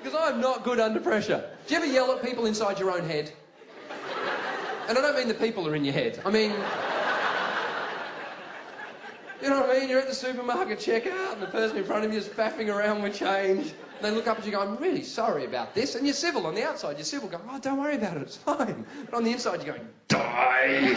Because I'm not good under pressure. Do you ever yell at people inside your own head? And I don't mean the people are in your head. I mean... You know what I mean? You're at the supermarket checkout and the person in front of you is faffing around with change. And they look up at you and go, I'm really sorry about this. And you're civil on the outside. You're civil going, oh, don't worry about it, it's fine. But on the inside you're going, die!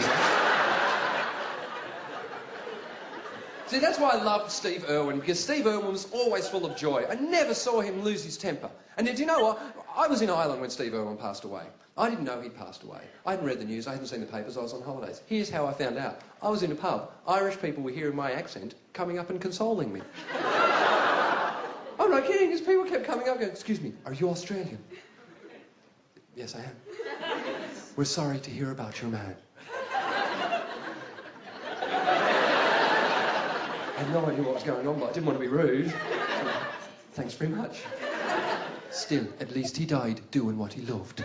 See, that's why I loved Steve Irwin, because Steve Irwin was always full of joy. I never saw him lose his temper. And do you know what? I was in Ireland when Steve Irwin passed away. I didn't know he'd passed away. I hadn't read the news, I hadn't seen the papers, I was on holidays. Here's how I found out. I was in a pub, Irish people were hearing my accent, coming up and consoling me. I'm not kidding, these people kept coming up and going, excuse me, are you Australian? Yes, I am. We're sorry to hear about your man. I had no idea what was going on, but I didn't want to be rude. So, thanks very much. Still, at least he died doing what he loved. I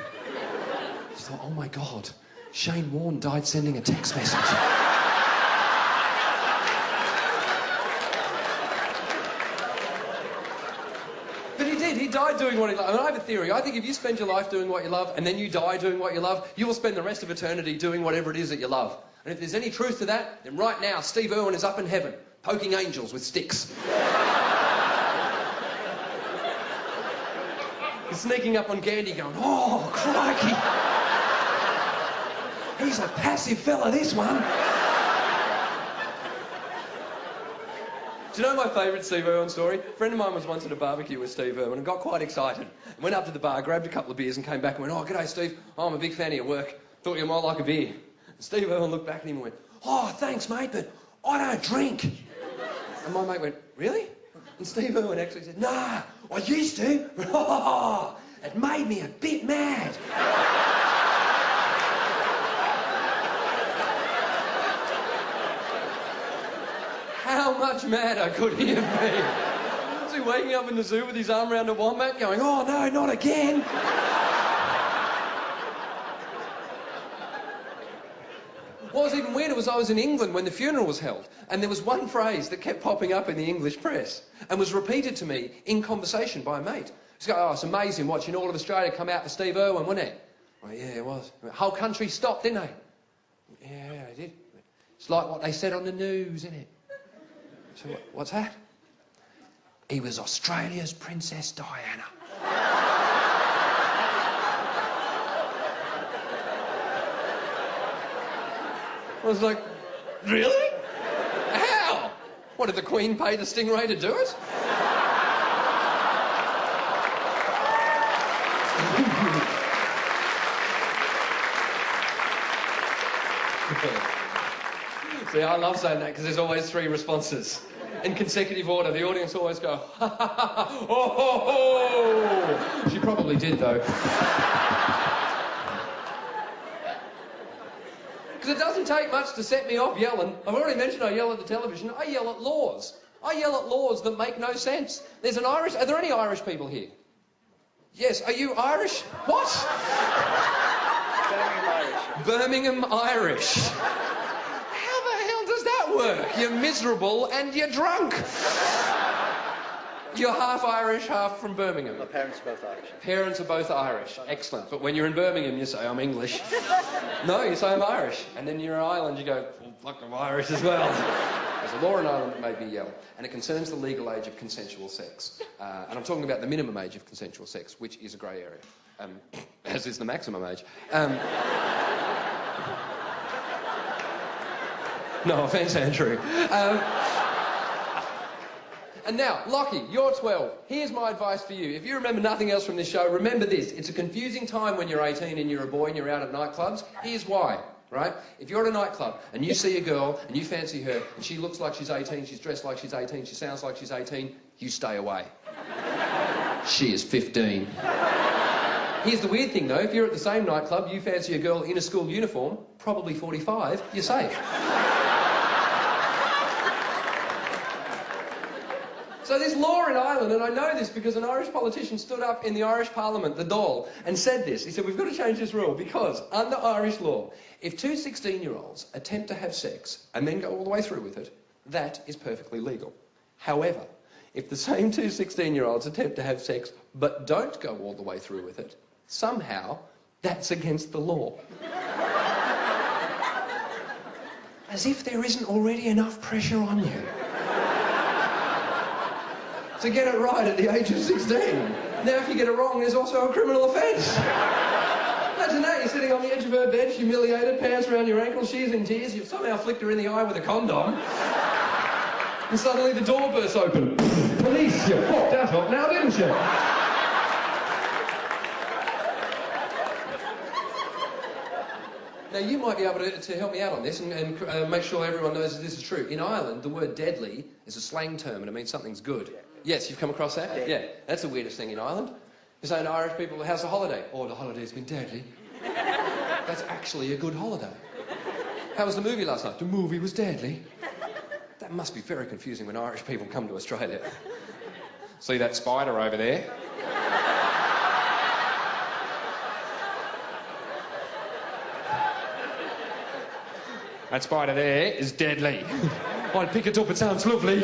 thought, oh my God, Shane Warne died sending a text message. But he did, he died doing what he loved. I mean, I have a theory. I think if you spend your life doing what you love and then you die doing what you love, you will spend the rest of eternity doing whatever it is that you love. And if there's any truth to that, then right now, Steve Irwin is up in heaven, poking angels with sticks. He's sneaking up on Gandhi going, oh, crikey. He's a passive fella, this one. Do you know my favourite Steve Irwin story? A friend of mine was once at a barbecue with Steve Irwin and got quite excited. Went up to the bar, grabbed a couple of beers and came back and went, oh, g'day, Steve. Oh, I'm a big fan of your work. Thought you might like a beer. And Steve Irwin looked back at him and went, oh, thanks, mate, but I don't drink. And my mate went, really? And Steve Irwin actually said, nah, I used to. Oh, it made me a bit mad. How much madder could he have been? Was he waking up in the zoo with his arm around a wombat going, oh no, not again? What was even weirder was I was in England when the funeral was held, and there was one phrase that kept popping up in the English press and was repeated to me in conversation by a mate. He's going, oh, it's amazing watching all of Australia come out for Steve Irwin, wasn't it? Well, yeah, it was. The whole country stopped, didn't they? Yeah, they did. It's like what they said on the news, isn't it? So what's that? He was Australia's Princess Diana. I was like, really? How? What, did the Queen pay the Stingray to do it? See, I love saying that because there's always three responses. In consecutive order, the audience always go, ha ha ha, oh ho ho! She probably did, though. Because it doesn't take much to set me off yelling. I've already mentioned I yell at the television. I yell at laws. I yell at laws that make no sense. There's an Irish... Are there any Irish people here? Yes. Are you Irish? What? Birmingham Irish. How the hell does that work? You're miserable and you're drunk. You're half Irish, half from Birmingham. My parents are both Irish. Parents are both Irish. Excellent. But when you're in Birmingham, you say, I'm English. No, you say, I'm Irish. And then you're in Ireland, you go, well, fuck, I'm Irish as well. There's a law in Ireland that made me yell. And it concerns the legal age of consensual sex. And I'm talking about the minimum age of consensual sex, which is a grey area. As is the maximum age. No offence, Andrew. And now, Lockie, you're 12. Here's my advice for you. If you remember nothing else from this show, remember this. It's a confusing time when you're 18 and you're a boy and you're out at nightclubs. Here's why, right? If you're at a nightclub and you see a girl and you fancy her and she looks like she's 18, she's dressed like she's 18, she sounds like she's 18, you stay away. She is 15. Here's the weird thing, though. If you're at the same nightclub, you fancy a girl in a school uniform, probably 45, you're safe. So there's law in Ireland, and I know this because an Irish politician stood up in the Irish Parliament, the Dáil, and said this. He said, we've got to change this rule because under Irish law, if two 16-year-olds attempt to have sex and then go all the way through with it, that is perfectly legal. However, if the same two 16-year-olds attempt to have sex but don't go all the way through with it, somehow that's against the law. As if there isn't already enough pressure on you to get it right at the age of 16. Now, if you get it wrong, there's also a criminal offence. Imagine that, you're sitting on the edge of her bed, humiliated, pants around your ankles, she's in tears, you've somehow flicked her in the eye with a condom, and suddenly the door bursts open. Police, you fucked that up now, didn't you? Now, you might be able to help me out on this and make sure everyone knows that this is true. In Ireland, the word deadly is a slang term and it means something's good. Yes, you've come across that? Yeah. That's the weirdest thing in Ireland. You say to Irish people, how's the holiday? Oh, the holiday's been deadly. That's actually a good holiday. How was the movie last night? The movie was deadly. That must be very confusing when Irish people come to Australia. See that spider over there? That spider there is deadly. I'd pick it up, it sounds lovely.